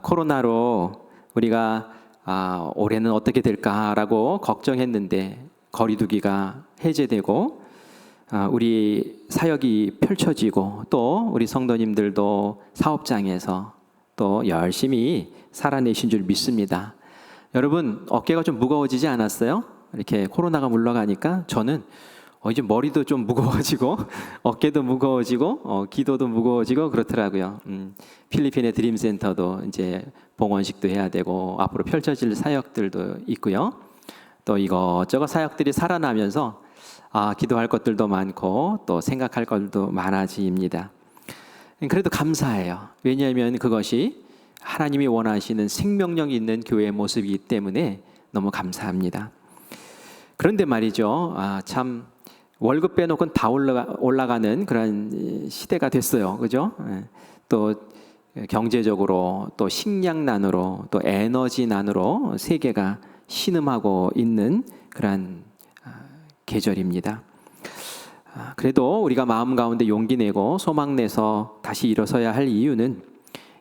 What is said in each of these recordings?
코로나로 우리가 올해는 어떻게 될까라고 걱정했는데 거리두기가 해제되고 우리 사역이 펼쳐지고 또 우리 성도님들도 사업장에서 또 열심히 살아내신 줄 믿습니다. 여러분 어깨가 좀 무거워지지 않았어요? 이렇게 코로나가 물러가니까 저는 이제 머리도 좀 무거워지고 어깨도 무거워지고 기도도 무거워지고 그렇더라고요. 필리핀의 드림센터도 이제 봉헌식도 해야 되고 앞으로 펼쳐질 사역들도 있고요. 또 이것저것 사역들이 살아나면서 기도할 것들도 많고 또 생각할 것도 많아집니다. 그래도 감사해요. 왜냐하면 그것이 하나님이 원하시는 생명력 있는 교회의 모습이기 때문에 너무 감사합니다. 그런데 말이죠. 참 월급 빼놓고는 다 올라가는 그런 시대가 됐어요. 그죠? 또 경제적으로 또 식량난으로 또 에너지난으로 세계가 신음하고 있는 그런 계절입니다. 그래도 우리가 마음 가운데 용기 내고 소망 내서 다시 일어서야 할 이유는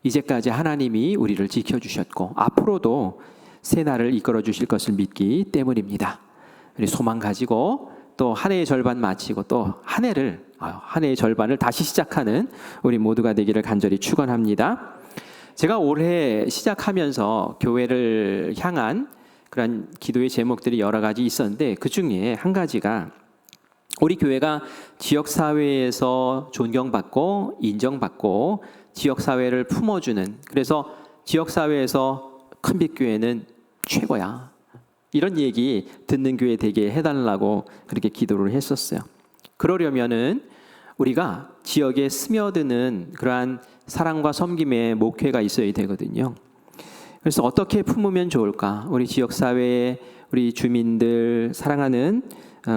이제까지 하나님이 우리를 지켜주셨고 앞으로도 새 날을 이끌어 주실 것을 믿기 때문입니다. 우리 소망 가지고 또 한 해의 절반 마치고 또 한 해의 절반을 다시 시작하는 우리 모두가 되기를 간절히 축원합니다. 제가 올해 시작하면서 교회를 향한 그런 기도의 제목들이 여러 가지 있었는데 그 중에 한 가지가 우리 교회가 지역사회에서 존경받고 인정받고 지역사회를 품어주는, 그래서 지역사회에서 큰빛교회는 최고야, 이런 얘기 듣는 교회 되게 해달라고 그렇게 기도를 했었어요. 그러려면은 우리가 지역에 스며드는 그러한 사랑과 섬김의 목회가 있어야 되거든요. 그래서 어떻게 품으면 좋을까? 우리 지역사회에 우리 주민들, 사랑하는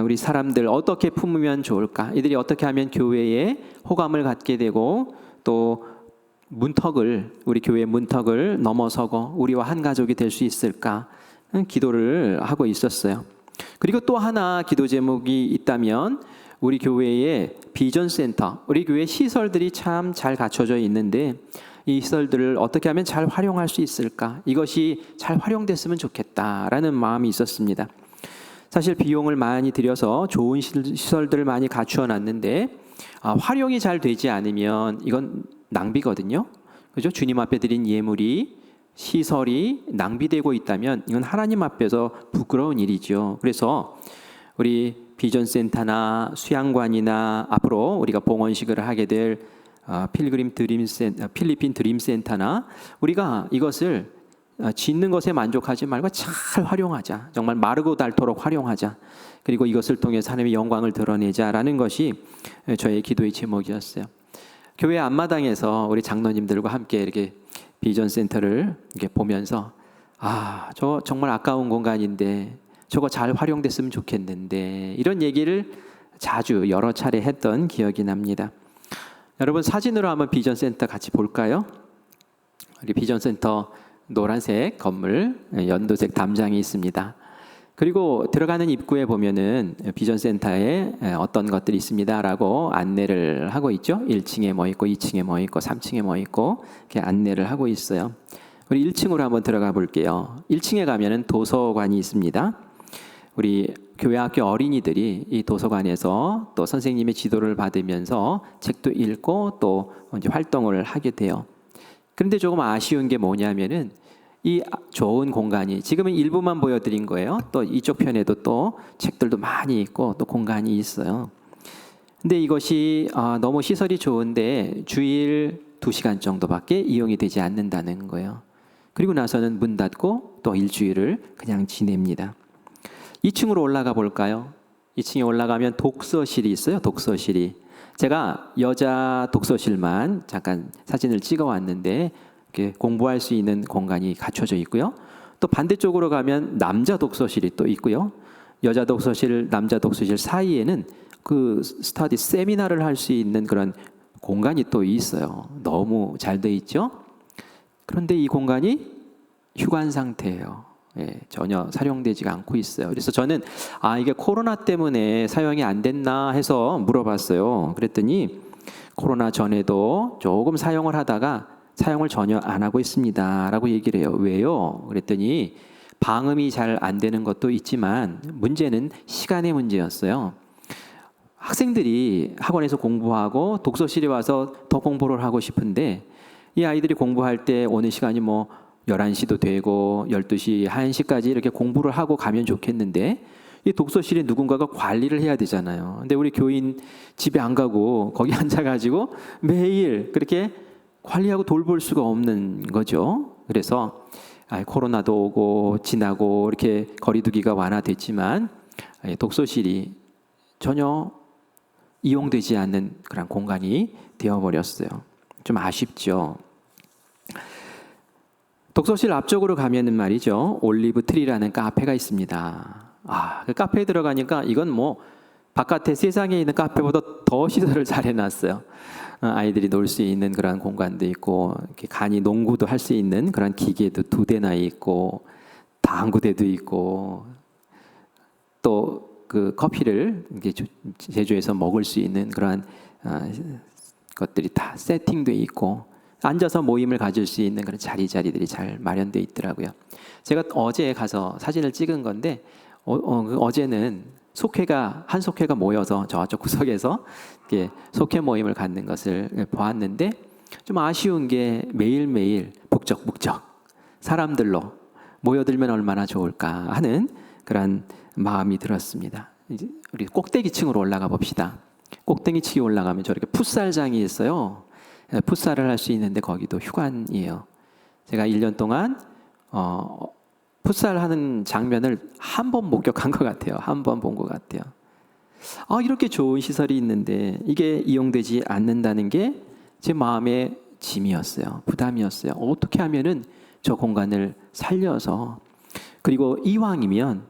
우리 사람들 어떻게 품으면 좋을까? 이들이 어떻게 하면 교회에 호감을 갖게 되고 또 우리 교회의 문턱을 넘어서고 우리와 한 가족이 될 수 있을까? 기도를 하고 있었어요. 그리고 또 하나 기도 제목이 있다면 우리 교회의 비전센터, 우리 교회 시설들이 참 잘 갖춰져 있는데 이 시설들을 어떻게 하면 잘 활용할 수 있을까? 이것이 잘 활용됐으면 좋겠다라는 마음이 있었습니다. 사실 비용을 많이 들여서 좋은 시설들을 많이 갖추어 놨는데 활용이 잘 되지 않으면 이건 낭비거든요. 그죠? 주님 앞에 드린 예물이, 시설이 낭비되고 있다면 이건 하나님 앞에서 부끄러운 일이죠. 그래서 우리 비전센터나 수양관이나 앞으로 우리가 봉헌식을 하게 될 필리핀 드림센터나 우리가 이것을 짓는 것에 만족하지 말고 잘 활용하자. 정말 마르고 닳도록 활용하자. 그리고 이것을 통해서 하나님의 영광을 드러내자라는 것이 저의 기도의 제목이었어요. 교회 앞마당에서 우리 장로님들과 함께 이렇게 비전센터를 이렇게 보면서 저거 정말 아까운 공간인데 저거 잘 활용됐으면 좋겠는데 이런 얘기를 자주 여러 차례 했던 기억이 납니다. 여러분 사진으로 한번 비전센터 같이 볼까요? 우리 비전센터 노란색 건물, 연두색 담장이 있습니다. 그리고 들어가는 입구에 보면은 비전센터에 어떤 것들이 있습니다라고 안내를 하고 있죠. 1층에 뭐 있고 2층에 뭐 있고 3층에 뭐 있고 이렇게 안내를 하고 있어요. 우리 1층으로 한번 들어가 볼게요. 1층에 가면은 도서관이 있습니다. 우리 교회 학교 어린이들이 이 도서관에서 또 선생님의 지도를 받으면서 책도 읽고 또 이제 활동을 하게 돼요. 그런데 조금 아쉬운 게 뭐냐면은 이 좋은 공간이 지금은 일부만 보여드린 거예요. 또 이쪽 편에도 또 책들도 많이 있고 또 공간이 있어요. 근데 이것이 너무 시설이 좋은데 주일 2시간 정도밖에 이용이 되지 않는다는 거예요. 그리고 나서는 문 닫고 또 일주일을 그냥 지냅니다. 2층으로 올라가 볼까요? 2층에 올라가면 독서실이 있어요. 독서실이. 제가 여자 독서실만 잠깐 사진을 찍어 왔는데 공부할 수 있는 공간이 갖춰져 있고요. 또 반대쪽으로 가면 남자 독서실이 또 있고요. 여자 독서실, 남자 독서실 사이에는 그 스터디 세미나를 할 수 있는 그런 공간이 또 있어요. 너무 잘 돼 있죠? 그런데 이 공간이 휴관 상태예요. 전혀 사용되지가 않고 있어요. 그래서 저는 이게 코로나 때문에 사용이 안 됐나 해서 물어봤어요. 그랬더니 코로나 전에도 조금 사용을 하다가 사용을 전혀 안 하고 있습니다 라고 얘기를 해요. 왜요? 그랬더니 방음이 잘 안 되는 것도 있지만 문제는 시간의 문제였어요. 학생들이 학원에서 공부하고 독서실에 와서 더 공부를 하고 싶은데 이 아이들이 공부할 때 오는 시간이 뭐 11시도 되고 12시, 1시까지 이렇게 공부를 하고 가면 좋겠는데 이 독서실에 누군가가 관리를 해야 되잖아요. 근데 우리 교인 집에 안 가고 거기 앉아가지고 매일 그렇게 관리하고 돌볼 수가 없는 거죠. 그래서 코로나도 오고 지나고 이렇게 거리두기가 완화됐지만 독서실이 전혀 이용되지 않는 그런 공간이 되어버렸어요. 좀 아쉽죠. 독서실 앞쪽으로 가면은 말이죠, 올리브 트리라는 카페가 있습니다. 그 카페에 들어가니까 이건 뭐 바깥에 세상에 있는 카페보다 더 시설을 잘 해놨어요. 아이들이 놀 수 있는 그런 공간도 있고, 이렇게 간이 농구도 할 수 있는 그런 기계도 2대나 있고, 당구대도 있고, 또 그 커피를 이렇게 제조해서 먹을 수 있는 그런 것들이 다 세팅돼 있고, 앉아서 모임을 가질 수 있는 그런 자리들이 잘 마련돼 있더라고요. 제가 어제 가서 사진을 찍은 건데 어제는 한 속회가 모여서 저쪽 구석에서 이렇게 속회 모임을 갖는 것을 보았는데 좀 아쉬운 게 매일매일 북적북적 사람들로 모여들면 얼마나 좋을까 하는 그런 마음이 들었습니다. 이제 우리 꼭대기층으로 올라가 봅시다. 꼭대기층에 올라가면 저렇게 풋살장이 있어요. 풋살을 할 수 있는데 거기도 휴관이에요. 제가 1년 동안 풋살하는 장면을 한 번 목격한 것 같아요. 한 번 본 것 같아요. 이렇게 좋은 시설이 있는데 이게 이용되지 않는다는 게 제 마음의 짐이었어요. 부담이었어요. 어떻게 하면은 저 공간을 살려서, 그리고 이왕이면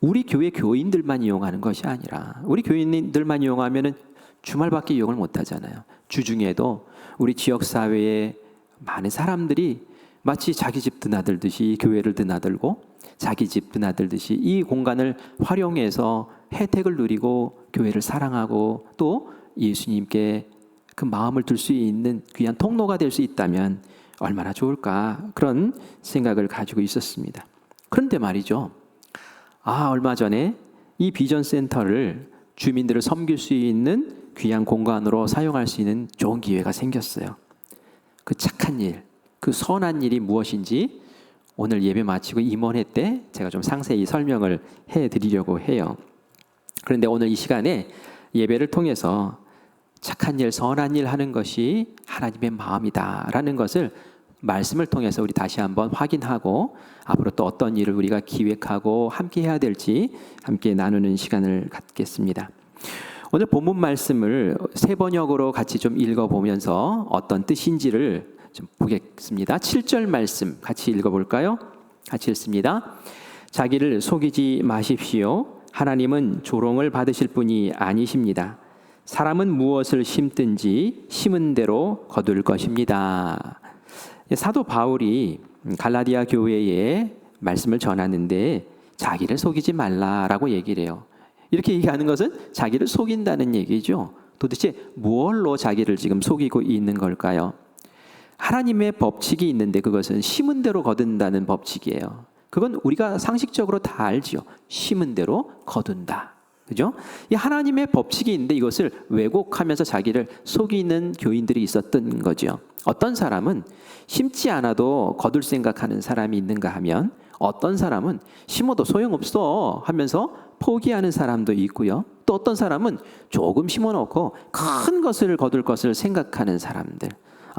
우리 교회 교인들만 이용하는 것이 아니라, 우리 교인들만 이용하면은 주말밖에 이용을 못 하잖아요. 주중에도 우리 지역사회에 많은 사람들이 마치 자기 집 드나들듯이 교회를 드나들고 자기 집 드나들듯이 이 공간을 활용해서 혜택을 누리고 교회를 사랑하고 또 예수님께 그 마음을 둘 수 있는 귀한 통로가 될 수 있다면 얼마나 좋을까, 그런 생각을 가지고 있었습니다. 그런데 말이죠, 얼마 전에 이 비전센터를 주민들을 섬길 수 있는 귀한 공간으로 사용할 수 있는 좋은 기회가 생겼어요. 그 착한 일, 그 선한 일이 무엇인지 오늘 예배 마치고 임원회 때 제가 좀 상세히 설명을 해드리려고 해요. 그런데 오늘 이 시간에 예배를 통해서 착한 일, 선한 일 하는 것이 하나님의 마음이다라는 것을 말씀을 통해서 우리 다시 한번 확인하고 앞으로 또 어떤 일을 우리가 기획하고 함께 해야 될지 함께 나누는 시간을 갖겠습니다. 오늘 본문 말씀을 세 번역으로 같이 좀 읽어보면서 어떤 뜻인지를 좀 보겠습니다. 7절 말씀 같이 읽어볼까요? 같이 읽습니다. 자기를 속이지 마십시오. 하나님은 조롱을 받으실 분이 아니십니다. 사람은 무엇을 심든지 심은 대로 거둘 것입니다. 사도 바울이 갈라디아 교회에 말씀을 전하는데 자기를 속이지 말라라고 얘기를 해요. 이렇게 얘기하는 것은 자기를 속인다는 얘기죠. 도대체 무엇로 자기를 지금 속이고 있는 걸까요? 하나님의 법칙이 있는데 그것은 심은 대로 거둔다는 법칙이에요. 그건 우리가 상식적으로 다 알지요. 심은 대로 거둔다. 그죠? 이 하나님의 법칙이 있는데 이것을 왜곡하면서 자기를 속이는 교인들이 있었던 거죠. 어떤 사람은 심지 않아도 거둘 생각하는 사람이 있는가 하면 어떤 사람은 심어도 소용없어 하면서 포기하는 사람도 있고요. 또 어떤 사람은 조금 심어놓고 큰 것을 거둘 것을 생각하는 사람들.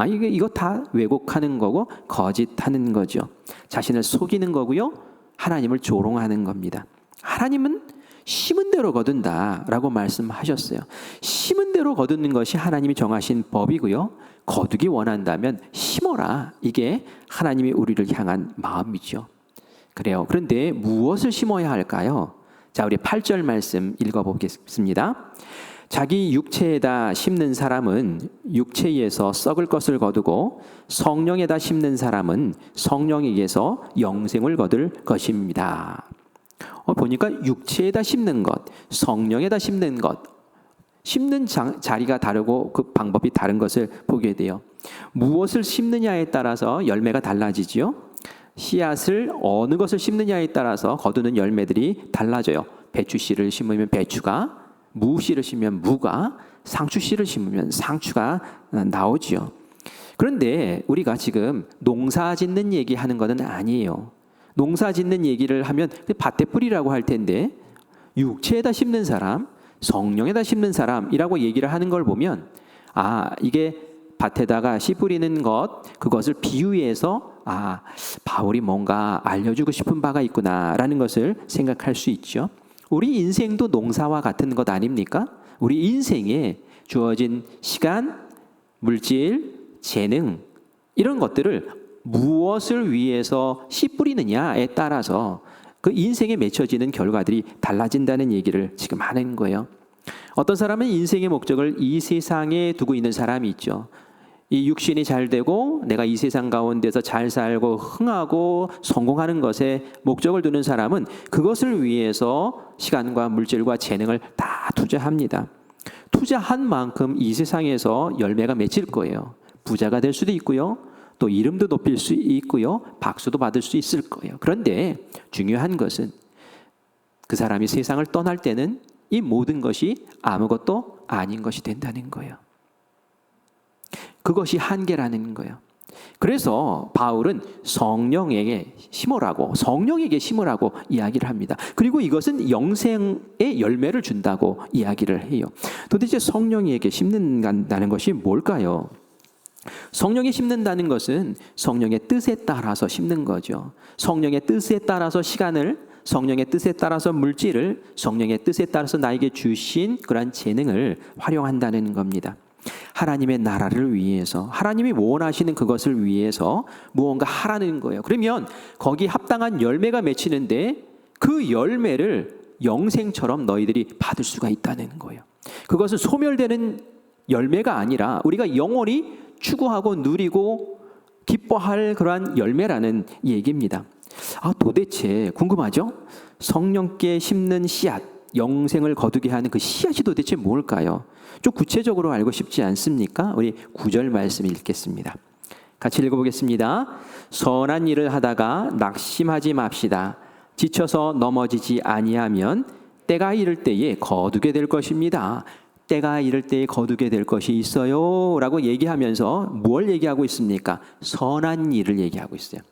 이거 다 왜곡하는 거고 거짓하는 거죠. 자신을 속이는 거고요. 하나님을 조롱하는 겁니다. 하나님은 심은 대로 거둔다라고 말씀하셨어요. 심은 대로 거두는 것이 하나님이 정하신 법이고요. 거두기 원한다면 심어라. 이게 하나님이 우리를 향한 마음이죠. 그래요. 그런데 무엇을 심어야 할까요? 자, 우리 8절 말씀 읽어보겠습니다. 자기 육체에다 심는 사람은 육체에서 썩을 것을 거두고 성령에다 심는 사람은 성령에게서 영생을 거둘 것입니다. 보니까 육체에다 심는 것, 성령에다 심는 것, 심는 자리가 다르고 그 방법이 다른 것을 보게 돼요. 무엇을 심느냐에 따라서 열매가 달라지지요. 씨앗을 어느 것을 심느냐에 따라서 거두는 열매들이 달라져요. 배추씨를 심으면 배추가, 무씨를 심으면 무가, 상추씨를 심으면 상추가 나오지요. 그런데 우리가 지금 농사 짓는 얘기하는 것은 아니에요. 농사 짓는 얘기를 하면 밭에 뿌리라고 할 텐데 육체에다 심는 사람, 성령에다 심는 사람이라고 얘기를 하는 걸 보면 이게 밭에다가 씨 뿌리는 것, 그것을 비유해서 바울이 뭔가 알려주고 싶은 바가 있구나라는 것을 생각할 수 있죠. 우리 인생도 농사와 같은 것 아닙니까? 우리 인생에 주어진 시간, 물질, 재능 이런 것들을 무엇을 위해서 씨 뿌리느냐에 따라서 그 인생에 맺혀지는 결과들이 달라진다는 얘기를 지금 하는 거예요. 어떤 사람은 인생의 목적을 이 세상에 두고 있는 사람이 있죠. 이 육신이 잘 되고 내가 이 세상 가운데서 잘 살고 흥하고 성공하는 것에 목적을 두는 사람은 그것을 위해서 시간과 물질과 재능을 다 투자합니다. 투자한 만큼 이 세상에서 열매가 맺힐 거예요. 부자가 될 수도 있고요. 또 이름도 높일 수 있고요. 박수도 받을 수 있을 거예요. 그런데 중요한 것은 그 사람이 세상을 떠날 때는 이 모든 것이 아무것도 아닌 것이 된다는 거예요. 그것이 한계라는 거예요. 그래서 바울은 성령에게 심으라고 이야기를 합니다. 그리고 이것은 영생의 열매를 준다고 이야기를 해요. 도대체 성령에게 심는다는 것이 뭘까요? 성령에 심는다는 것은 성령의 뜻에 따라서 심는 거죠. 성령의 뜻에 따라서 시간을, 성령의 뜻에 따라서 물질을, 성령의 뜻에 따라서 나에게 주신 그러한 재능을 활용한다는 겁니다. 하나님의 나라를 위해서, 하나님이 원하시는 그것을 위해서 무언가 하라는 거예요. 그러면 거기 합당한 열매가 맺히는데 그 열매를 영생처럼 너희들이 받을 수가 있다는 거예요. 그것은 소멸되는 열매가 아니라 우리가 영원히 추구하고 누리고 기뻐할 그러한 열매라는 얘기입니다. 도대체 궁금하죠? 성령께 심는 씨앗, 영생을 거두게 하는 그 씨앗이 도대체 뭘까요? 좀 구체적으로 알고 싶지 않습니까? 우리 9절 말씀 읽겠습니다. 같이 읽어보겠습니다. 선한 일을 하다가 낙심하지 맙시다. 지쳐서 넘어지지 아니하면 때가 이를 때에 거두게 될 것입니다. 때가 이를 때에 거두게 될 것이 있어요 라고 얘기하면서 뭘 얘기하고 있습니까? 선한 일을 얘기하고 있어요.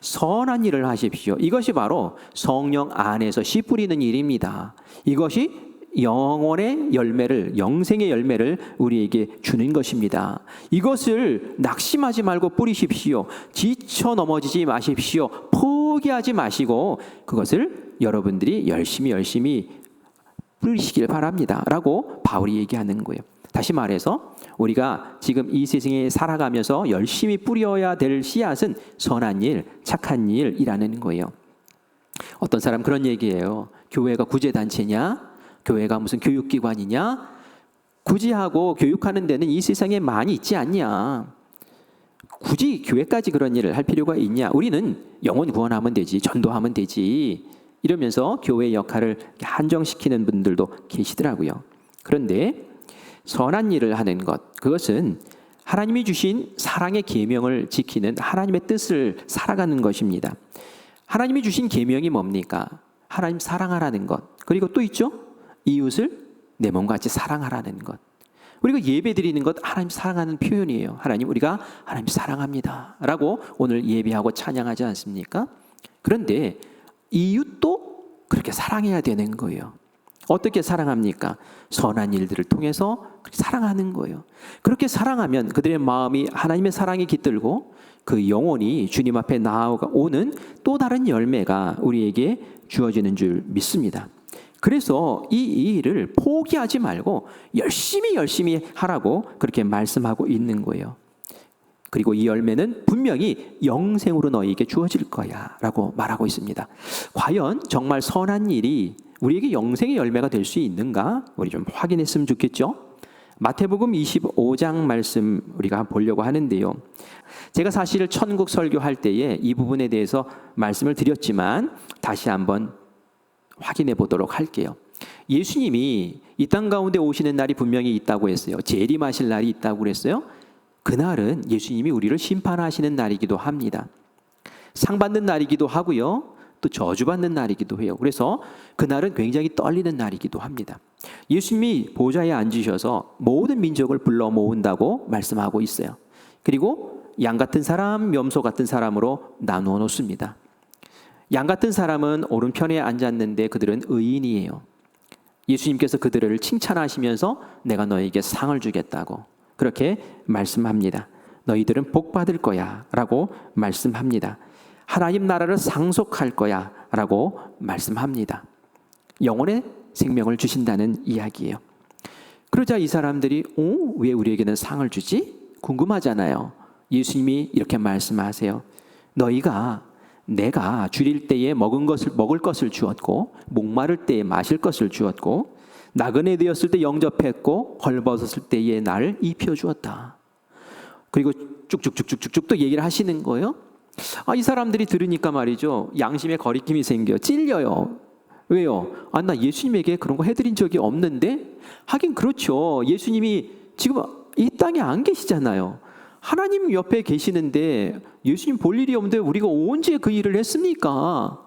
선한 일을 하십시오. 이것이 바로 성령 안에서 씨 뿌리는 일입니다. 이것이 영혼의 열매를, 영생의 열매를 우리에게 주는 것입니다. 이것을 낙심하지 말고 뿌리십시오. 지쳐 넘어지지 마십시오. 포기하지 마시고 그것을 여러분들이 열심히 뿌리시길 바랍니다 라고 바울이 얘기하는 거예요. 다시 말해서 우리가 지금 이 세상에 살아가면서 열심히 뿌려야 될 씨앗은 선한 일, 착한 일이라는 거예요. 어떤 사람 그런 얘기예요. 교회가 구제단체냐? 교회가 무슨 교육기관이냐? 구제하고 교육하는 데는 이 세상에 많이 있지 않냐? 굳이 교회까지 그런 일을 할 필요가 있냐? 우리는 영혼 구원하면 되지, 전도하면 되지 이러면서 교회의 역할을 한정시키는 분들도 계시더라고요. 그런데 선한 일을 하는 것, 그것은 하나님이 주신 사랑의 계명을 지키는 하나님의 뜻을 살아가는 것입니다. 하나님이 주신 계명이 뭡니까? 하나님 사랑하라는 것. 그리고 또 있죠? 이웃을 내 몸같이 사랑하라는 것. 우리가 예배 드리는 것 하나님 사랑하는 표현이에요. 하나님, 우리가 하나님 사랑합니다 라고 오늘 예배하고 찬양하지 않습니까? 그런데 이웃도 그렇게 사랑해야 되는 거예요. 어떻게 사랑합니까? 선한 일들을 통해서 사랑하는 거예요. 그렇게 사랑하면 그들의 마음이 하나님의 사랑에 깃들고 그 영혼이 주님 앞에 나아오는 또 다른 열매가 우리에게 주어지는 줄 믿습니다. 그래서 이 일을 포기하지 말고 열심히 하라고 그렇게 말씀하고 있는 거예요. 그리고 이 열매는 분명히 영생으로 너희에게 주어질 거야 라고 말하고 있습니다. 과연 정말 선한 일이 우리에게 영생의 열매가 될 수 있는가? 우리 좀 확인했으면 좋겠죠? 마태복음 25장 말씀 우리가 보려고 하는데요. 제가 사실 천국 설교할 때에 이 부분에 대해서 말씀을 드렸지만 다시 한번 확인해 보도록 할게요. 예수님이 이 땅 가운데 오시는 날이 분명히 있다고 했어요. 재림하실 날이 있다고 그랬어요. 그날은 예수님이 우리를 심판하시는 날이기도 합니다. 상 받는 날이기도 하고요. 또 저주받는 날이기도 해요. 그래서 그날은 굉장히 떨리는 날이기도 합니다. 예수님이 보좌에 앉으셔서 모든 민족을 불러 모은다고 말씀하고 있어요. 그리고 양 같은 사람, 염소 같은 사람으로 나누어 놓습니다. 양 같은 사람은 오른편에 앉았는데 그들은 의인이에요. 예수님께서 그들을 칭찬하시면서 내가 너에게 상을 주겠다고 그렇게 말씀합니다. 너희들은 복 받을 거야 라고 말씀합니다. 하나님 나라를 상속할 거야 라고 말씀합니다. 영혼의 생명을 주신다는 이야기예요. 그러자 이 사람들이 왜 우리에게는 상을 주지? 궁금하잖아요. 예수님이 이렇게 말씀하세요. 너희가 내가 줄일 때에 먹을 것을 주었고 목마를 때에 마실 것을 주었고 나그네 되었을 때 영접했고 헐벗었을 때에 나를 입혀주었다. 그리고 쭉쭉쭉쭉쭉 또 얘기를 하시는 거예요. 이 사람들이 들으니까 말이죠. 양심에 거리낌이 생겨 찔려요. 왜요? 나 예수님에게 그런 거 해드린 적이 없는데? 하긴 그렇죠. 예수님이 지금 이 땅에 안 계시잖아요. 하나님 옆에 계시는데 예수님 볼 일이 없는데 우리가 언제 그 일을 했습니까?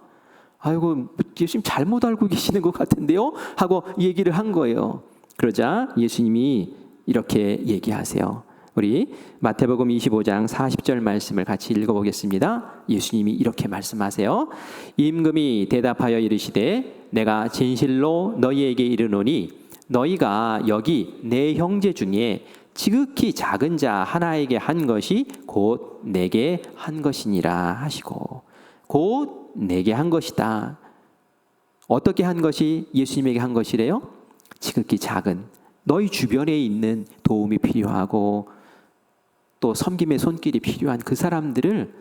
아이고 예수님 잘못 알고 계시는 것 같은데요? 하고 얘기를 한 거예요. 그러자 예수님이 이렇게 얘기하세요. 우리 마태복음 25장 40절 말씀을 같이 읽어보겠습니다. 예수님이 이렇게 말씀하세요. 임금이 대답하여 이르시되 내가 진실로 너희에게 이르노니 너희가 여기 내 형제 중에 지극히 작은 자 하나에게 한 것이 곧 내게 한 것이니라 하시고 곧 내게 한 것이다. 어떻게 한 것이 예수님에게 한 것이래요? 지극히 작은 너희 주변에 있는 도움이 필요하고 또 섬김의 손길이 필요한 그 사람들을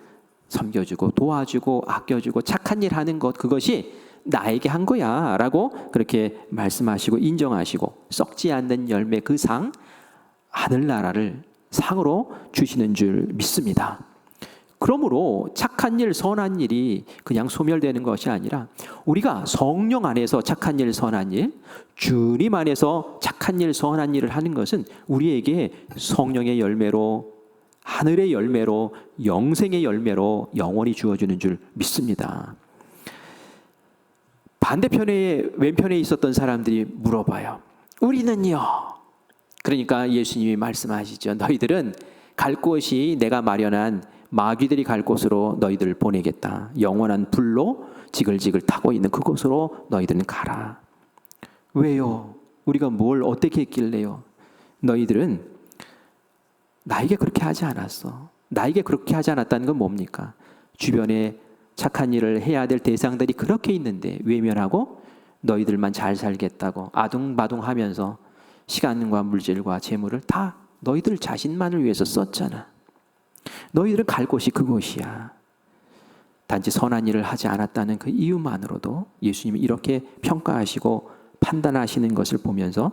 섬겨주고 도와주고 아껴주고 착한 일 하는 것 그것이 나에게 한 거야 라고 그렇게 말씀하시고 인정하시고 썩지 않는 열매 그 상 하늘나라를 상으로 주시는 줄 믿습니다. 그러므로 착한 일, 선한 일이 그냥 소멸되는 것이 아니라 우리가 성령 안에서 착한 일, 선한 일, 주님 안에서 착한 일, 선한 일을 하는 것은 우리에게 성령의 열매로 하늘의 열매로 영생의 열매로 영원히 주어지는 줄 믿습니다. 반대편에 왼편에 있었던 사람들이 물어봐요. 우리는요? 그러니까 예수님이 말씀하시죠. 너희들은 갈 곳이 내가 마련한 마귀들이 갈 곳으로 너희들을 보내겠다. 영원한 불로 지글지글 타고 있는 그곳으로 너희들은 가라. 왜요? 우리가 뭘 어떻게 했길래요? 너희들은 나에게 그렇게 하지 않았어. 나에게 그렇게 하지 않았다는 건 뭡니까? 주변에 착한 일을 해야 될 대상들이 그렇게 있는데 외면하고 너희들만 잘 살겠다고 아둥바둥하면서 시간과 물질과 재물을 다 너희들 자신만을 위해서 썼잖아. 너희들은 갈 곳이 그곳이야. 단지 선한 일을 하지 않았다는 그 이유만으로도 예수님이 이렇게 평가하시고 판단하시는 것을 보면서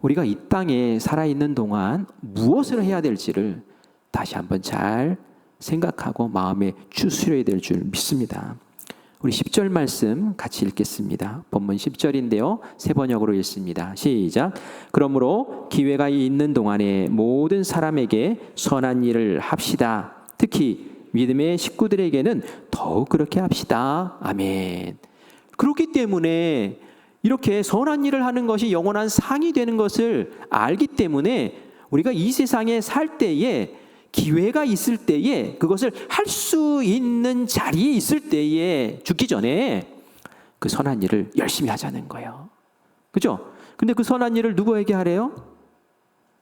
우리가 이 땅에 살아있는 동안 무엇을 해야 될지를 다시 한번 잘 생각하고 마음에 추스려야 될 줄 믿습니다. 우리 10절 말씀 같이 읽겠습니다. 본문 10절인데요. 세 번역으로 읽습니다. 시작. 그러므로 기회가 있는 동안에 모든 사람에게 선한 일을 합시다. 특히 믿음의 식구들에게는 더욱 그렇게 합시다. 아멘. 그렇기 때문에 이렇게 선한 일을 하는 것이 영원한 상이 되는 것을 알기 때문에 우리가 이 세상에 살 때에 기회가 있을 때에 그것을 할 수 있는 자리에 있을 때에 죽기 전에 그 선한 일을 열심히 하자는 거예요. 그죠? 근데 그 선한 일을 누구에게 하래요?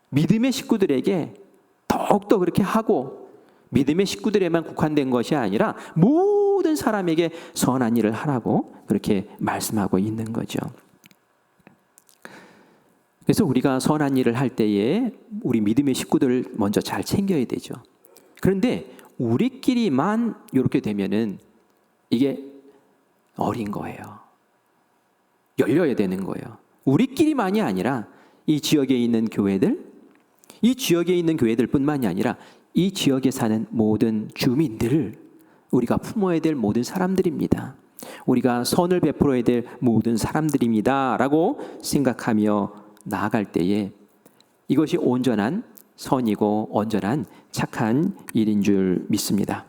믿음의 식구들에게 더욱더 그렇게 하고 믿음의 식구들에만 국한된 것이 아니라 모든 사람에게 선한 일을 하라고 그렇게 말씀하고 있는 거죠. 그래서 우리가 선한 일을 할 때에 우리 믿음의 식구들을 먼저 잘 챙겨야 되죠. 그런데 우리끼리만 이렇게 되면은 이게 어린 거예요. 열려야 되는 거예요. 우리끼리만이 아니라 이 지역에 있는 교회들, 이 지역에 있는 교회들뿐만이 아니라 이 지역에 사는 모든 주민들을 우리가 품어야 될 모든 사람들입니다. 우리가 선을 베풀어야 될 모든 사람들입니다. 라고 생각하며 나아갈 때에 이것이 온전한 선이고 온전한 착한 일인 줄 믿습니다.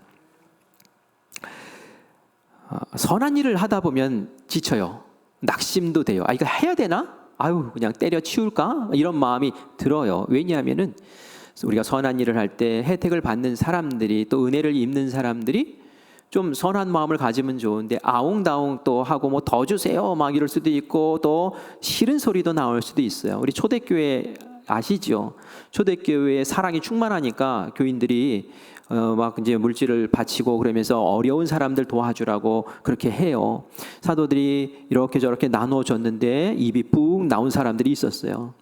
선한 일을 하다 보면 지쳐요. 낙심도 돼요. 이거 해야 되나? 그냥 때려치울까? 이런 마음이 들어요. 왜냐하면은 우리가 선한 일을 할 때 혜택을 받는 사람들이, 또 은혜를 입는 사람들이 좀 선한 마음을 가지면 좋은데 아웅다웅 또 하고 뭐 더 주세요 막 이럴 수도 있고, 또 싫은 소리도 나올 수도 있어요. 우리 초대교회 아시죠? 초대교회에 사랑이 충만하니까 교인들이 막 이제 물질을 바치고 그러면서 어려운 사람들 도와주라고 그렇게 해요. 사도들이 이렇게 저렇게 나눠줬는데 입이 푹 나온 사람들이 있었어요.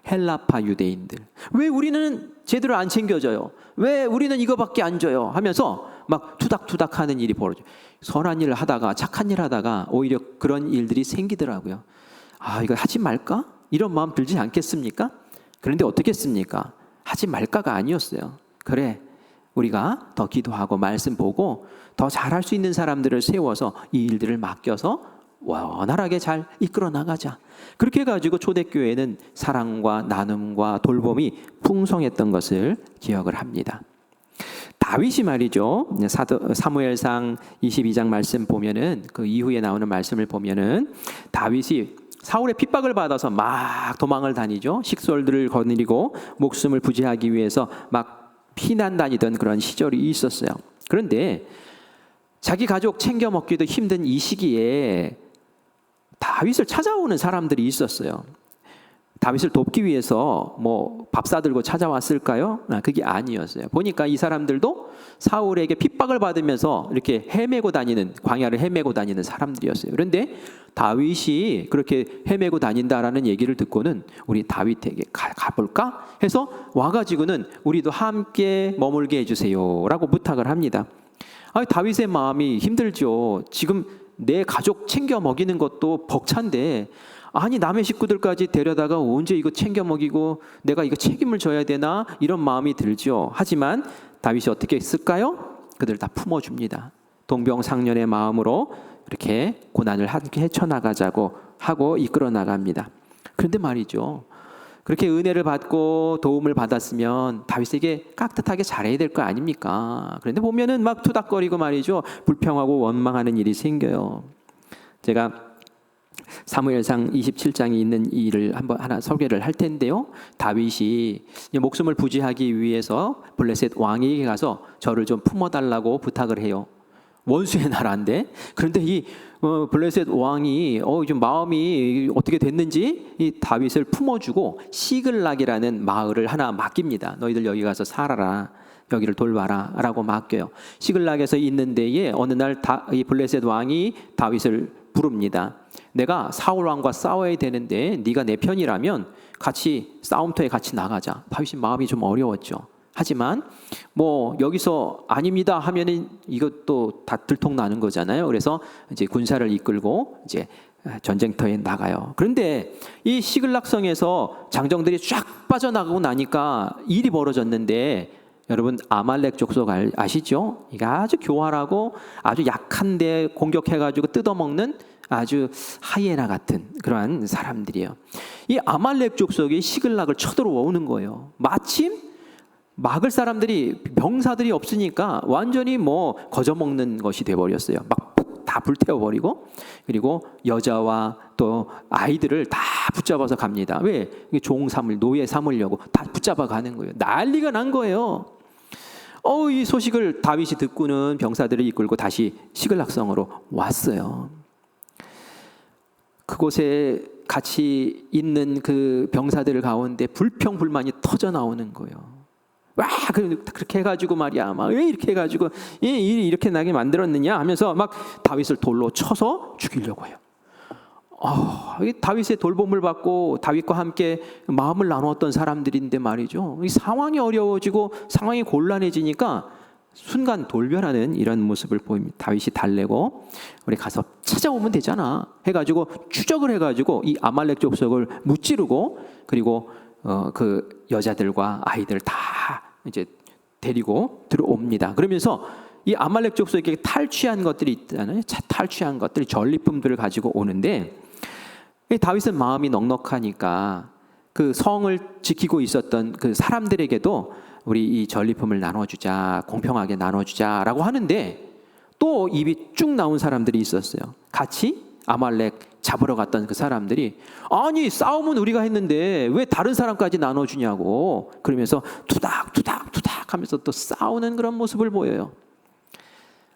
헬라파 유대인들. 왜 우리는 제대로 안 챙겨줘요? 왜 우리는 이거밖에 안 줘요? 하면서 막 투닥투닥 하는 일이 벌어져요. 선한 일을 하다가, 착한 일 하다가 오히려 그런 일들이 생기더라고요. 이거 하지 말까? 이런 마음 들지 않겠습니까? 그런데 어떻게 했습니까? 하지 말까가 아니었어요. 그래, 우리가 더 기도하고 말씀 보고 더 잘할 수 있는 사람들을 세워서 이 일들을 맡겨서 원활하게 잘 이끌어 나가자. 그렇게 해가지고 초대교회는 사랑과 나눔과 돌봄이 풍성했던 것을 기억을 합니다. 다윗이 말이죠, 사무엘상 22장 말씀 보면은, 그 이후에 나오는 말씀을 보면은 다윗이 사울의 핍박을 받아서 막 도망을 다니죠. 식솔들을 거느리고 목숨을 부지하기 위해서 막 피난 다니던 그런 시절이 있었어요. 그런데 자기 가족 챙겨 먹기도 힘든 이 시기에 다윗을 찾아오는 사람들이 있었어요. 다윗을 돕기 위해서 뭐 밥 사들고 찾아왔을까요? 그게 아니었어요. 보니까 이 사람들도 사울에게 핍박을 받으면서 이렇게 헤매고 다니는, 광야를 헤매고 다니는 사람들이었어요. 그런데 다윗이 그렇게 헤매고 다닌다라는 얘기를 듣고는 우리 다윗에게 가볼까 해서 와가지고는 우리도 함께 머물게 해주세요라고 부탁을 합니다. 다윗의 마음이 힘들죠. 지금 내 가족 챙겨 먹이는 것도 벅찬데, 남의 식구들까지 데려다가 언제 이거 챙겨 먹이고 내가 이거 책임을 져야 되나, 이런 마음이 들죠. 하지만 다윗이 어떻게 했을까요? 그들 다 품어줍니다. 동병상련의 마음으로 이렇게 고난을 함께 헤쳐나가자고 하고 이끌어 나갑니다. 그런데 말이죠, 그렇게 은혜를 받고 도움을 받았으면 다윗에게 깍듯하게 잘해야 될 거 아닙니까? 그런데 보면은 막 투닥거리고 말이죠, 불평하고 원망하는 일이 생겨요. 제가 사무엘상 27장에 있는 일을 한번 하나 소개를 할 텐데요. 다윗이 목숨을 부지하기 위해서 블레셋 왕에게 가서 저를 좀 품어달라고 부탁을 해요. 원수의 나라인데. 그런데 이 블레셋 왕이 좀 마음이 어떻게 됐는지 이 다윗을 품어주고 시글락이라는 마을을 하나 맡깁니다. 너희들 여기 가서 살아라, 여기를 돌봐라 라고 맡겨요. 시글락에서 있는 데에 어느 날 이 블레셋 왕이 다윗을 부릅니다. 내가 사울 왕과 싸워야 되는데 네가 내 편이라면 같이 싸움터에 같이 나가자. 다윗이 마음이 좀 어려웠죠. 하지만 뭐 여기서 아닙니다 하면은 이것도 다 들통나는 거잖아요. 그래서 이제 군사를 이끌고 이제 전쟁터에 나가요. 그런데 이 시글락성에서 장정들이 쫙 빠져나가고 나니까 일이 벌어졌는데, 여러분 아말렉 족속 아시죠? 이게 아주 교활하고 아주 약한데 공격해가지고 뜯어먹는 아주 하이에나 같은 그러한 사람들이에요. 이 아말렉 족속이 시글락을 쳐들어오는 거예요. 마침 막을 사람들이, 병사들이 없으니까 완전히 뭐 거저먹는 것이 돼버렸어요. 막 다 불태워버리고, 그리고 여자와 또 아이들을 다 붙잡아서 갑니다. 왜? 종 삼을, 노예 삼으려고 다 붙잡아 가는 거예요. 난리가 난 거예요. 이 소식을 다윗이 듣고는 병사들을 이끌고 다시 시글락성으로 왔어요. 그곳에 같이 있는 그 병사들 가운데 불평불만이 터져 나오는 거예요. 와, 그렇게 해가지고 말이야, 막 왜 이렇게 해가지고 일이 이렇게 나게 만들었느냐 하면서 막 다윗을 돌로 쳐서 죽이려고 해요. 다윗의 돌봄을 받고 다윗과 함께 마음을 나누었던 사람들인데 말이죠, 이 상황이 어려워지고 상황이 곤란해지니까 순간 돌변하는 이런 모습을 보입니다. 다윗이 달래고 우리 가서 찾아오면 되잖아 해가지고 추적을 해가지고 이 아말렉 족속을 무찌르고, 그리고 그 여자들과 아이들 다 이제 데리고 들어옵니다. 그러면서 이 아말렉 족속에게 탈취한 것들이 있잖아요. 탈취한 것들이 전리품들을 가지고 오는데, 다윗은 마음이 넉넉하니까 그 성을 지키고 있었던 그 사람들에게도 우리 이 전리품을 나눠주자, 공평하게 나눠주자라고 하는데 또 입이 쭉 나온 사람들이 있었어요. 같이 아말렉 잡으러 갔던 그 사람들이 아니 싸움은 우리가 했는데 왜 다른 사람까지 나눠주냐고 그러면서 투닥투닥투닥 하면서 또 싸우는 그런 모습을 보여요.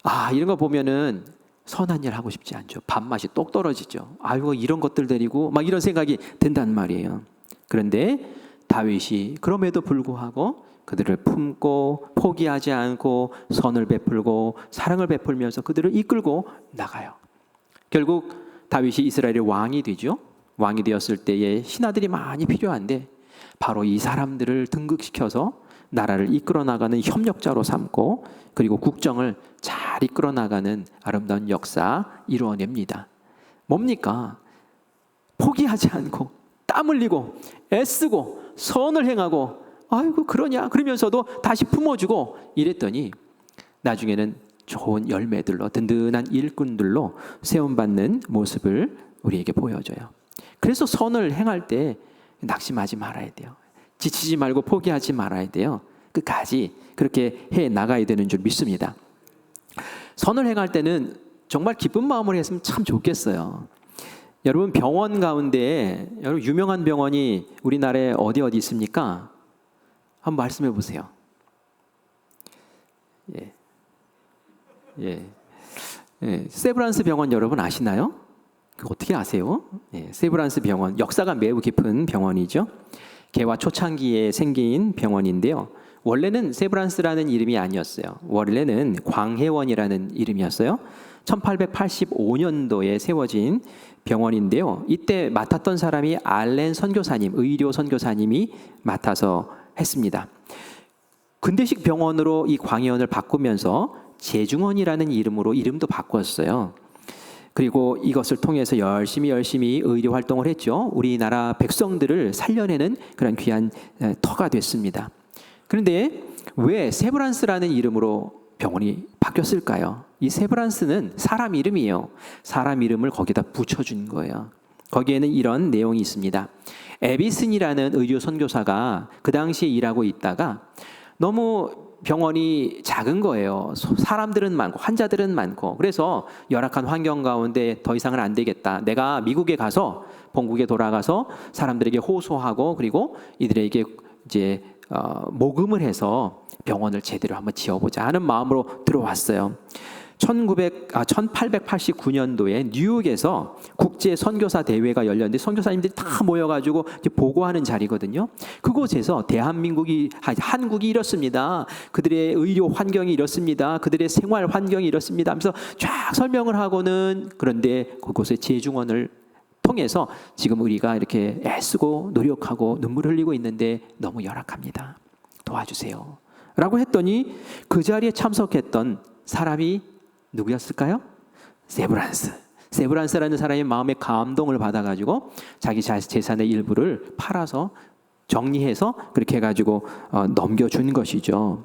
아, 이런 거 보면은 선한 일 하고 싶지 않죠. 밥맛이 똑 떨어지죠. 아이고 이런 것들 데리고 막 이런 생각이 든단 말이에요. 그런데 다윗이 그럼에도 불구하고 그들을 품고 포기하지 않고 선을 베풀고 사랑을 베풀면서 그들을 이끌고 나가요. 결국 다윗이 이스라엘의 왕이 되죠. 왕이 되었을 때에 신하들이 많이 필요한데 바로 이 사람들을 등극시켜서 나라를 이끌어 나가는 협력자로 삼고 그리고 국정을 잘 이끌어 나가는 아름다운 역사 이루어냅니다. 뭡니까? 포기하지 않고 땀 흘리고 애쓰고 선을 행하고 아이고 그러냐 그러면서도 다시 품어주고 이랬더니 나중에는 좋은 열매들로 든든한 일꾼들로 세움받는 모습을 우리에게 보여줘요. 그래서 선을 행할 때 낙심하지 말아야 돼요. 지치지 말고 포기하지 말아야 돼요. 끝까지 그렇게 해 나가야 되는 줄 믿습니다. 선을 행할 때는 정말 기쁜 마음으로 했으면 참 좋겠어요. 여러분 병원 가운데 여러분 유명한 병원이 우리나라에 어디 있습니까? 한번 말씀해 보세요. 세브란스 병원 여러분 아시나요? 어떻게 아세요? 세브란스 병원 역사가 매우 깊은 병원이죠. 개화 초창기에 생긴 병원인데요. 원래는 세브란스라는 이름이 아니었어요. 원래는 광해원이라는 이름이었어요. 1885년도에 세워진 병원인데요. 이때 맡았던 사람이 알렌 선교사님, 의료 선교사님이 맡아서 했습니다. 근대식 병원으로 이 광해원을 바꾸면서 제중원이라는 이름으로 이름도 바꿨어요. 그리고 이것을 통해서 열심히 의료 활동을 했죠. 우리나라 백성들을 살려내는 그런 귀한 터가 됐습니다. 그런데 왜 세브란스라는 이름으로 병원이 바뀌었을까요? 이 세브란스는 사람 이름이에요. 사람 이름을 거기다 붙여준 거예요. 거기에는 이런 내용이 있습니다. 에비슨이라는 의료 선교사가 그 당시에 일하고 있다가 너무 병원이 작은 거예요. 사람들은 많고 환자들은 많고 그래서 열악한 환경 가운데 더 이상은 안 되겠다. 내가 미국에 가서 본국에 돌아가서 사람들에게 호소하고 그리고 이들에게 이제 모금을 해서 병원을 제대로 한번 지어보자 하는 마음으로 들어왔어요. 1889년도에 뉴욕에서 국제 선교사 대회가 열렸는데 선교사님들이 다 모여가지고 이제 보고하는 자리거든요. 그곳에서 한국이 이렇습니다. 그들의 의료 환경이 이렇습니다. 그들의 생활 환경이 이렇습니다. 하면서 쫙 설명을 하고는 그런데 그곳의 재중원을 통해서 지금 우리가 이렇게 애쓰고 노력하고 눈물 흘리고 있는데 너무 열악합니다. 도와주세요. 라고 했더니 그 자리에 참석했던 사람이 누구였을까요? 세브란스라는 사람이 마음에 감동을 받아가지고 자기 재산의 일부를 팔아서 정리해서 그렇게 해가지고 넘겨준 것이죠.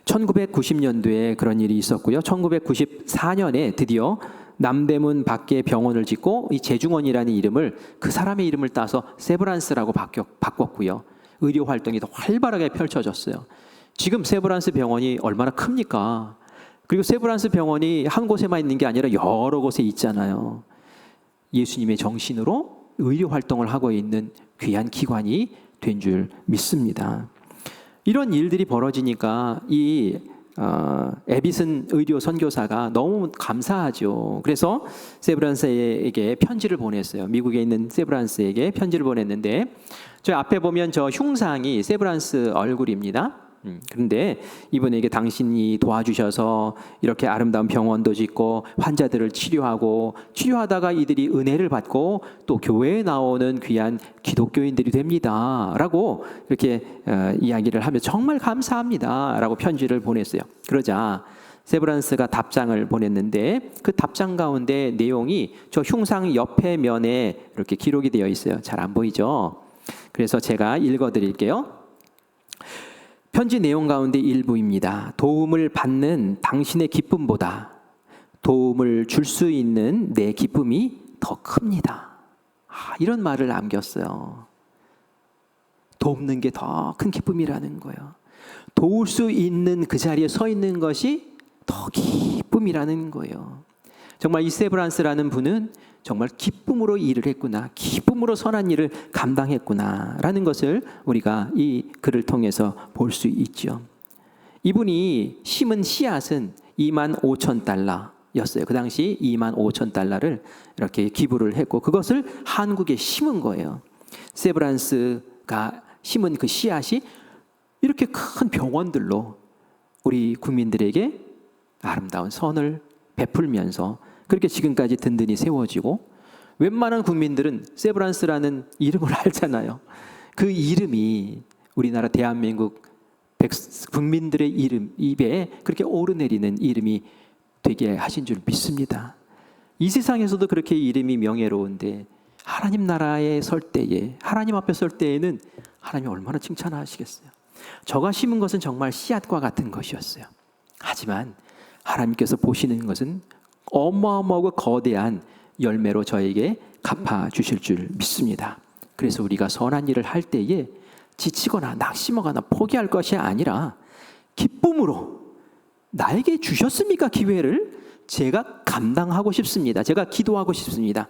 1990년도에 그런 일이 있었고요. 1994년에 드디어 남대문 밖에 병원을 짓고 이 재중원이라는 이름을 그 사람의 이름을 따서 세브란스라고 바꿨고요. 의료 활동이 더 활발하게 펼쳐졌어요. 지금 세브란스 병원이 얼마나 큽니까? 그리고 세브란스 병원이 한 곳에만 있는 게 아니라 여러 곳에 있잖아요. 예수님의 정신으로 의료 활동을 하고 있는 귀한 기관이 된 줄 믿습니다. 이런 일들이 벌어지니까 이 에비슨 의료 선교사가 너무 감사하죠. 그래서 세브란스에게 편지를 보냈어요. 미국에 있는 세브란스에게 편지를 보냈는데 저 앞에 보면 저 흉상이 세브란스 얼굴입니다. 그런데 이분에게 당신이 도와주셔서 이렇게 아름다운 병원도 짓고 환자들을 치료하다가 이들이 은혜를 받고 또 교회에 나오는 귀한 기독교인들이 됩니다 라고 이렇게 이야기를 하며 정말 감사합니다 라고 편지를 보냈어요. 그러자 세브란스가 답장을 보냈는데 그 답장 가운데 내용이 저 흉상 옆에 면에 이렇게 기록이 되어 있어요. 잘 안 보이죠? 그래서 제가 읽어드릴게요. 편지 내용 가운데 일부입니다. 도움을 받는 당신의 기쁨보다 도움을 줄 수 있는 내 기쁨이 더 큽니다. 이런 말을 남겼어요. 돕는 게 더 큰 기쁨이라는 거예요. 도울 수 있는 그 자리에 서 있는 것이 더 기쁨이라는 거예요. 정말 이 세브란스라는 분은 정말 기쁨으로 일을 했구나, 기쁨으로 선한 일을 감당했구나라는 것을 우리가 이 글을 통해서 볼 수 있죠. 이분이 심은 씨앗은 25,000달러였어요. 그 당시 25,000달러를 이렇게 기부를 했고 그것을 한국에 심은 거예요. 세브란스가 심은 그 씨앗이 이렇게 큰 병원들로 우리 국민들에게 아름다운 선을 베풀면서 그렇게 지금까지 든든히 세워지고, 웬만한 국민들은 세브란스라는 이름을 알잖아요. 그 이름이 우리나라 대한민국 국민들의 이름 입에 그렇게 오르내리는 이름이 되게 하신 줄 믿습니다. 이 세상에서도 그렇게 이름이 명예로운데 하나님 나라에 설 때에, 하나님 앞에 설 때에는 하나님이 얼마나 칭찬하시겠어요. 저가 심은 것은 정말 씨앗과 같은 것이었어요. 하지만 하나님께서 보시는 것은 어마어마하고 거대한 열매로 저에게 갚아주실 줄 믿습니다. 그래서 우리가 선한 일을 할 때에 지치거나 낙심하거나 포기할 것이 아니라 기쁨으로, 나에게 주셨습니까 기회를? 제가 감당하고 싶습니다. 제가 기도하고 싶습니다.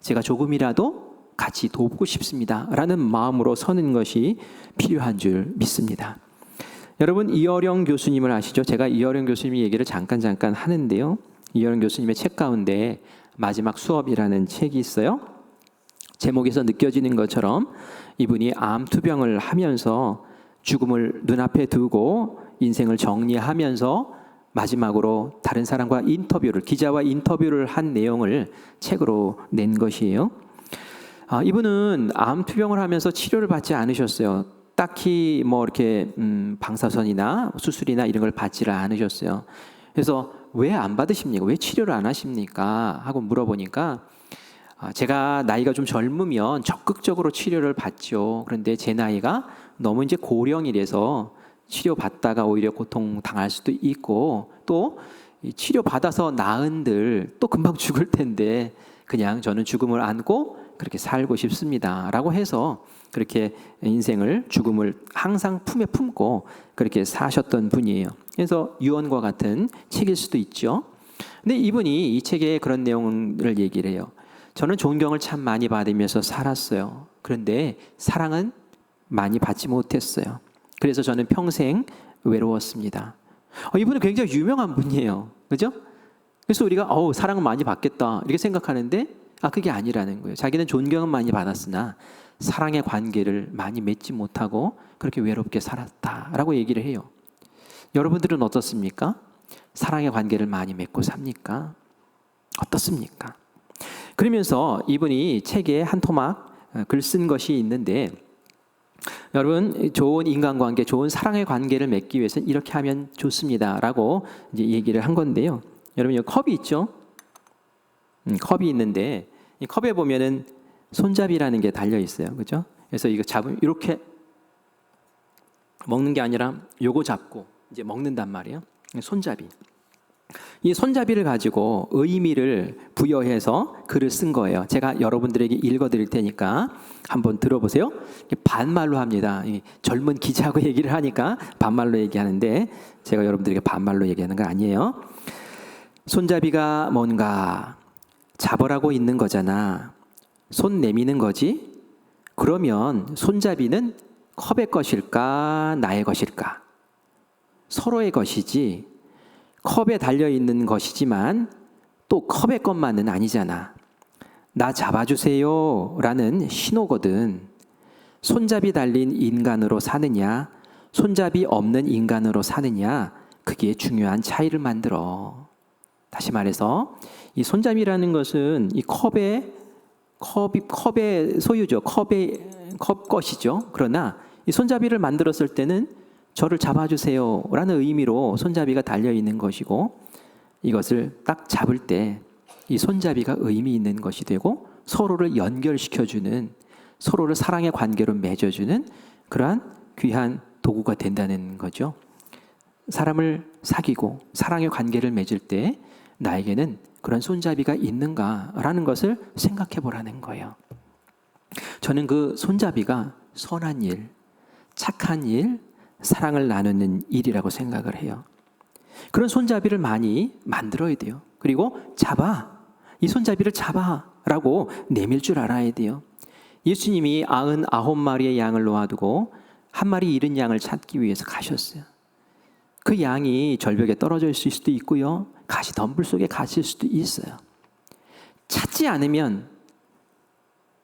제가 조금이라도 같이 돕고 싶습니다 라는 마음으로 서는 것이 필요한 줄 믿습니다. 여러분, 이어령 교수님을 아시죠? 제가 이어령 교수님 얘기를 잠깐 하는데요, 이어령 교수님의 책 가운데 마지막 수업이라는 책이 있어요. 제목에서 느껴지는 것처럼 이분이 암 투병을 하면서 죽음을 눈앞에 두고 인생을 정리하면서 마지막으로 다른 사람과 기자와 인터뷰를 한 내용을 책으로 낸 것이에요. 이분은 암 투병을 하면서 치료를 받지 않으셨어요. 딱히 뭐 이렇게 방사선이나 수술이나 이런 걸 받지를 않으셨어요. 그래서 왜 안 받으십니까? 왜 치료를 안 하십니까? 하고 물어보니까 제가 나이가 좀 젊으면 적극적으로 치료를 받죠. 그런데 제 나이가 너무 이제 고령이라서 치료 받다가 오히려 고통 당할 수도 있고, 또 치료 받아서 나은들 또 금방 죽을 텐데 그냥 저는 죽음을 안고 그렇게 살고 싶습니다라고 해서 그렇게 인생을, 죽음을 항상 품에 품고 그렇게 사셨던 분이에요. 그래서 유언과 같은 책일 수도 있죠. 근데 이분이 이 책에 그런 내용을 얘기를 해요. 저는 존경을 참 많이 받으면서 살았어요. 그런데 사랑은 많이 받지 못했어요. 그래서 저는 평생 외로웠습니다. 이분은 굉장히 유명한 분이에요. 그죠? 그래서 우리가 사랑을 많이 받겠다 이렇게 생각하는데 그게 아니라는 거예요. 자기는 존경은 많이 받았으나 사랑의 관계를 많이 맺지 못하고 그렇게 외롭게 살았다라고 얘기를 해요. 여러분들은 어떻습니까? 사랑의 관계를 많이 맺고 삽니까? 어떻습니까? 그러면서 이분이 책에 한 토막 글 쓴 것이 있는데, 여러분, 좋은 인간관계, 좋은 사랑의 관계를 맺기 위해서는 이렇게 하면 좋습니다라고 이제 얘기를 한 건데요. 여러분, 여기 컵이 있죠? 컵이 있는데 이 컵에 보면은 손잡이라는 게 달려 있어요, 그렇죠? 그래서 이거 잡으면 이렇게 먹는 게 아니라 요거 잡고 이제 먹는단 말이에요. 손잡이. 이 손잡이를 가지고 의미를 부여해서 글을 쓴 거예요. 제가 여러분들에게 읽어드릴 테니까 한번 들어보세요. 반말로 합니다. 젊은 기자하고 얘기를 하니까 반말로 얘기하는데 제가 여러분들에게 반말로 얘기하는 거 아니에요. 손잡이가 뭔가 잡으라고 있는 거잖아. 손 내미는 거지. 그러면 손잡이는 컵의 것일까, 나의 것일까? 서로의 것이지. 컵에 달려있는 것이지만 또 컵의 것만은 아니잖아. 나 잡아주세요 라는 신호거든. 손잡이 달린 인간으로 사느냐, 손잡이 없는 인간으로 사느냐, 그게 중요한 차이를 만들어. 다시 말해서 이 손잡이라는 것은 이 컵의 소유죠. 컵 것이죠. 그러나 이 손잡이를 만들었을 때는 저를 잡아주세요 라는 의미로 손잡이가 달려있는 것이고, 이것을 딱 잡을 때 이 손잡이가 의미 있는 것이 되고 서로를 연결시켜주는, 서로를 사랑의 관계로 맺어주는 그러한 귀한 도구가 된다는 거죠. 사람을 사귀고 사랑의 관계를 맺을 때 나에게는 그런 손잡이가 있는가라는 것을 생각해 보라는 거예요. 저는 그 손잡이가 선한 일, 착한 일, 사랑을 나누는 일이라고 생각을 해요. 그런 손잡이를 많이 만들어야 돼요. 그리고 이 손잡이를 잡아라고 내밀 줄 알아야 돼요. 예수님이 99마리의 양을 놓아두고 한 마리 잃은 양을 찾기 위해서 가셨어요. 그 양이 절벽에 떨어져 있을 수도 있고요. 가시덤불 속에 갇힐 수도 있어요. 찾지 않으면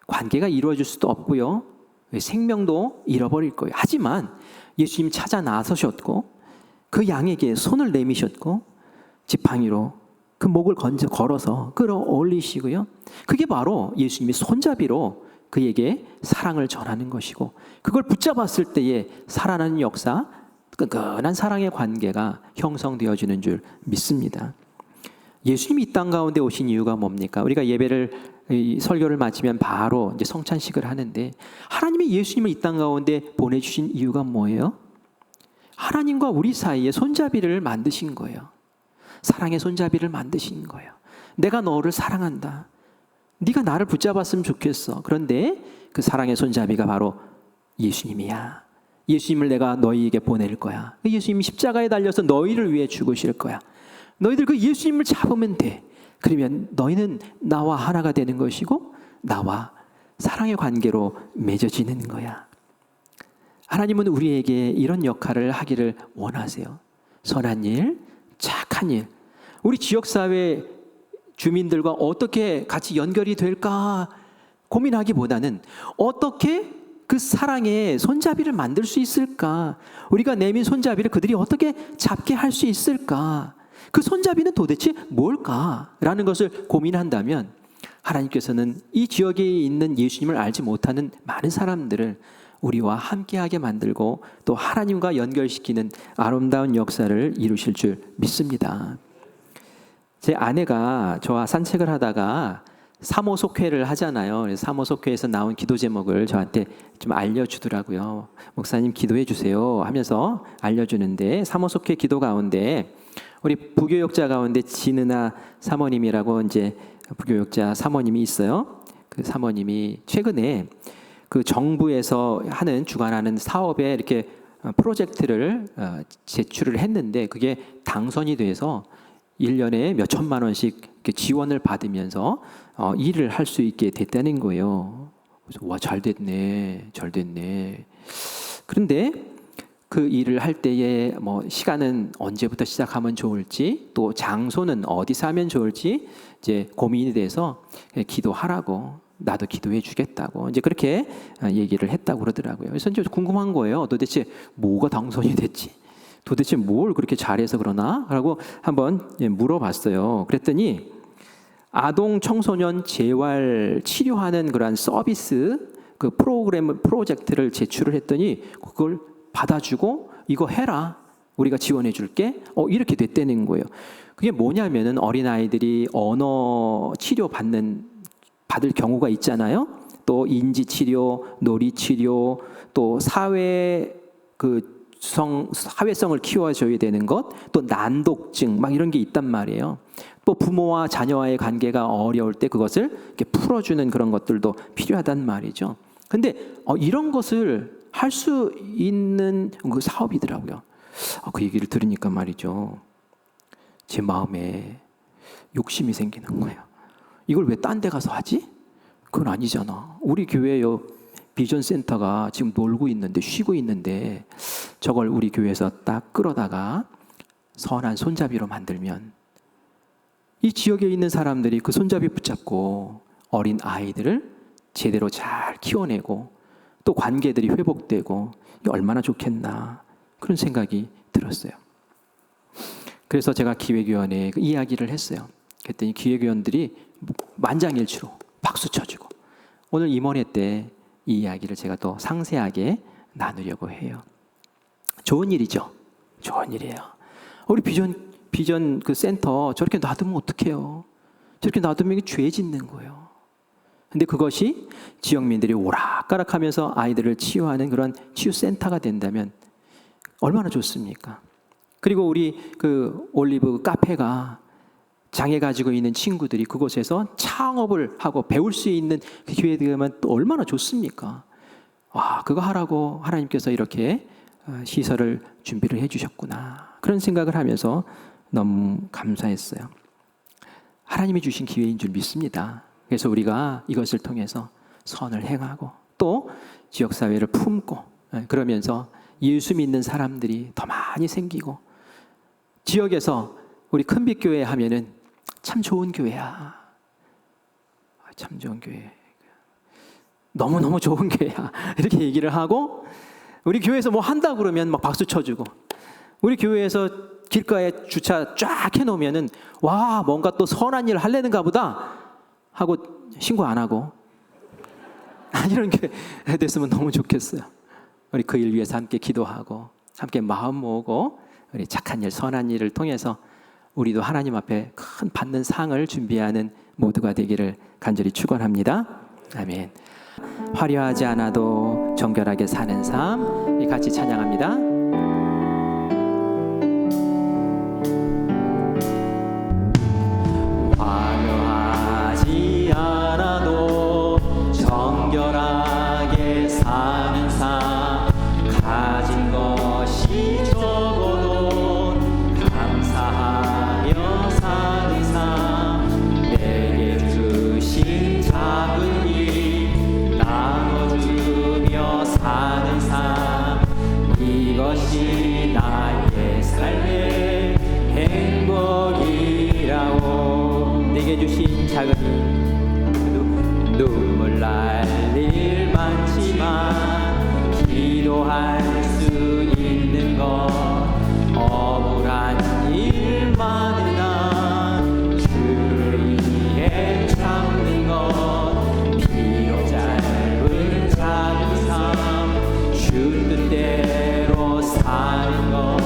관계가 이루어질 수도 없고요. 생명도 잃어버릴 거예요. 하지만 예수님이 찾아 나서셨고 그 양에게 손을 내미셨고 지팡이로 그 목을 걸어서 끌어올리시고요. 그게 바로 예수님이 손잡이로 그에게 사랑을 전하는 것이고, 그걸 붙잡았을 때에 살아나는 역사, 끈끈한 사랑의 관계가 형성되어지는 줄 믿습니다. 예수님이 이 땅 가운데 오신 이유가 뭡니까? 우리가 설교를 마치면 바로 이제 성찬식을 하는데, 하나님이 예수님을 이 땅 가운데 보내주신 이유가 뭐예요? 하나님과 우리 사이에 손잡이를 만드신 거예요. 사랑의 손잡이를 만드신 거예요. 내가 너를 사랑한다. 네가 나를 붙잡았으면 좋겠어. 그런데 그 사랑의 손잡이가 바로 예수님이야. 예수님을 내가 너희에게 보낼 거야. 예수님이 십자가에 달려서 너희를 위해 죽으실 거야. 너희들 그 예수님을 잡으면 돼. 그러면 너희는 나와 하나가 되는 것이고 나와 사랑의 관계로 맺어지는 거야. 하나님은 우리에게 이런 역할을 하기를 원하세요. 선한 일, 착한 일. 우리 지역사회 주민들과 어떻게 같이 연결이 될까 고민하기보다는 어떻게 그 사랑의 손잡이를 만들 수 있을까? 우리가 내민 손잡이를 그들이 어떻게 잡게 할 수 있을까? 그 손잡이는 도대체 뭘까? 라는 것을 고민한다면 하나님께서는 이 지역에 있는 예수님을 알지 못하는 많은 사람들을 우리와 함께하게 만들고 또 하나님과 연결시키는 아름다운 역사를 이루실 줄 믿습니다. 제 아내가 저와 산책을 하다가 사모속회를 하잖아요. 그래서 사모속회에서 나온 기도 제목을 저한테 좀 알려주더라고요. 목사님 기도해 주세요 하면서 알려주는데, 사모속회 기도 가운데 우리 부교역자 가운데 진은아 사모님이라고 이제 부교역자 사모님이 있어요. 그 사모님이 최근에 그 정부에서 주관하는 사업에 이렇게 프로젝트를 제출을 했는데 그게 당선이 돼서 1년에 몇 천만 원씩 이렇게 지원을 받으면서 일을 할 수 있게 됐다는 거예요. 그래서 와, 잘 됐네. 그런데 그 일을 할 때에 뭐 시간은 언제부터 시작하면 좋을지, 또 장소는 어디서 하면 좋을지 이제 고민이 돼서 기도하라고, 나도 기도해 주겠다고 이제 그렇게 얘기를 했다고 그러더라고요. 그래서 이제 궁금한 거예요. 도대체 뭐가 당선이 됐지? 도대체 뭘 그렇게 잘해서 그러나? 라고 한번 물어봤어요. 그랬더니 아동 청소년 재활 치료하는 그러한 서비스 그 프로젝트를 제출을 했더니 그걸 받아주고 이거 해라. 우리가 지원해 줄게. 이렇게 됐다는 거예요. 그게 뭐냐면은 어린아이들이 언어 치료 받을 경우가 있잖아요. 또 인지 치료, 놀이 치료, 또 사회성을 키워줘야 되는 것, 또 난독증 막 이런 게 있단 말이에요. 또 부모와 자녀와의 관계가 어려울 때 그것을 이렇게 풀어주는 그런 것들도 필요하단 말이죠. 근데 이런 것을 할 수 있는 그 사업이더라고요. 그 얘기를 들으니까 말이죠, 제 마음에 욕심이 생기는 거예요. 이걸 왜 딴 데 가서 하지? 그건 아니잖아. 우리 교회요 비전 센터가 지금 놀고 있는데, 쉬고 있는데 저걸 우리 교회에서 딱 끌어다가 선한 손잡이로 만들면 이 지역에 있는 사람들이 그 손잡이 붙잡고 어린 아이들을 제대로 잘 키워내고 또 관계들이 회복되고 얼마나 좋겠나, 그런 생각이 들었어요. 그래서 제가 기획위원회에 그 이야기를 했어요. 그랬더니 기획위원들이 만장일치로 박수 쳐주고, 오늘 임원회 때 이 이야기를 제가 또 상세하게 나누려고 해요. 좋은 일이죠. 좋은 일이에요. 우리 비전 그 센터 저렇게 놔두면 어떡해요? 저렇게 놔두면 이게 죄 짓는 거예요. 근데 그것이 지역민들이 오락가락하면서 아이들을 치유하는 그런 치유센터가 된다면 얼마나 좋습니까? 그리고 우리 그 올리브 카페가 장애 가지고 있는 친구들이 그곳에서 창업을 하고 배울 수 있는 기회가 되면 또 얼마나 좋습니까? 와, 그거 하라고 하나님께서 이렇게 시설을 준비를 해주셨구나. 그런 생각을 하면서 너무 감사했어요. 하나님이 주신 기회인 줄 믿습니다. 그래서 우리가 이것을 통해서 선을 행하고 또 지역사회를 품고 그러면서 예수 믿는 사람들이 더 많이 생기고 지역에서 우리 큰빛교회 하면은 참 좋은 교회야. 참 좋은 교회. 너무너무 좋은 교회야. 이렇게 얘기를 하고 우리 교회에서 뭐 한다고 그러면 막 박수 쳐주고 우리 교회에서 길가에 주차 쫙 해놓으면은 와, 뭔가 또 선한 일을 하려는가 보다 하고 신고 안 하고 이런 게 됐으면 너무 좋겠어요. 우리 그 일 위해서 함께 기도하고 함께 마음 모으고 우리 착한 일, 선한 일을 통해서 우리도 하나님 앞에 큰 받는 상을 준비하는 모두가 되기를 간절히 축원합니다. 아멘. 화려하지 않아도 정결하게 사는 삶, 같이 찬양합니다. 화려하지 않아도 정결하게 사는 삶, 가진 것이 적어도 감사하며 사는 삶, 내게 주신 작은 일 나눠주며 사는 삶, 이것이 나의 삶의 행복이라오. 내게 주신 작은 일, 눈물 날 일 많지만 기도할 수 있는 것, 억울한 일 많으나 주를 위해 참는 것, 비록 짧은 작은 삶 주 뜻대로 사는 것,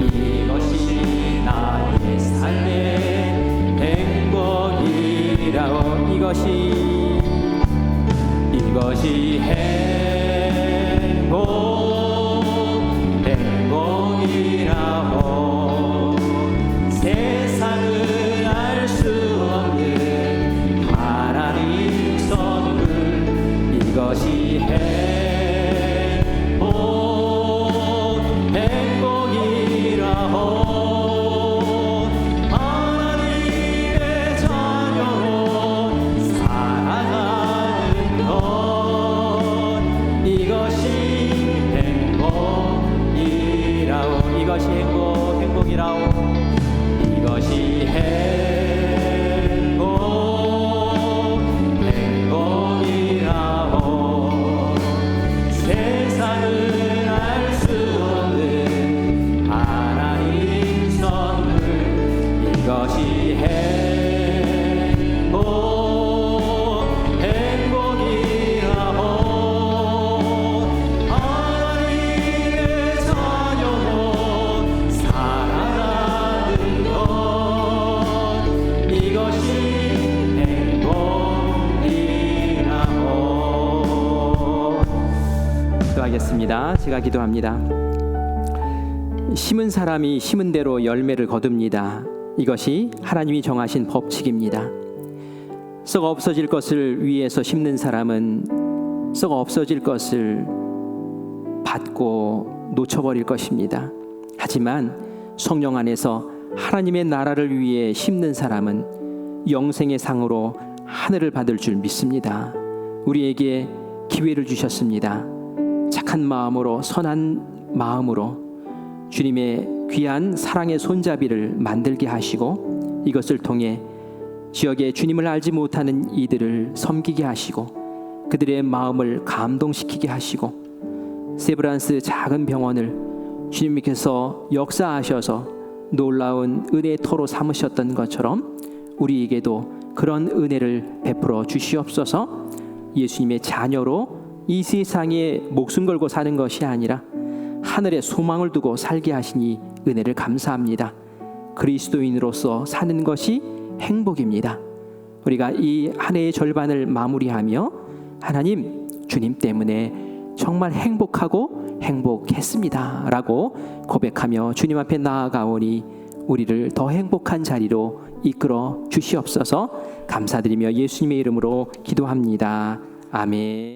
이것이 나의 삶의 행복이라오. 이것이 행복이라고. 세상은 알 수 없는 하나님 선물, 이것이 행복이라고. 하나님의 자녀로 살아가는 것, 이것이 행복이라오. 이것이 행복이라오. 이것이 행복이라오. 세상은 알 수 없는 하나님 선물, 이것이 행복이라오. 하나님의 자녀로 살아가는 것, 이것이 행복이라고. 기도하겠습니다. 제가 기도합니다. 심은 사람이 심은 대로 열매를 거둡니다. 이것이 하나님이 정하신 법칙입니다. 썩어 없어질 것을 위해서 심는 사람은 썩어 없어질 것을 받고 놓쳐버릴 것입니다. 하지만 성령 안에서 하나님의 나라를 위해 심는 사람은 영생의 상으로 하늘을 받을 줄 믿습니다. 우리에게 기회를 주셨습니다. 착한 마음으로, 선한 마음으로 주님의 귀한 사랑의 손잡이를 만들게 하시고, 이것을 통해 지역에 주님을 알지 못하는 이들을 섬기게 하시고 그들의 마음을 감동시키게 하시고, 세브란스 작은 병원을 주님께서 역사하셔서 놀라운 은혜의 터로 삼으셨던 것처럼 우리에게도 그런 은혜를 베풀어 주시옵소서. 예수님의 자녀로 이 세상에 목숨 걸고 사는 것이 아니라 하늘에 소망을 두고 살게 하시니 은혜를 감사합니다. 그리스도인으로서 사는 것이 행복입니다. 우리가 이 한 해의 절반을 마무리하며 하나님, 주님 때문에 정말 행복하고 행복했습니다 라고 고백하며 주님 앞에 나아가오니 우리를 더 행복한 자리로 이끌어 주시옵소서. 감사드리며 예수님의 이름으로 기도합니다. 아멘.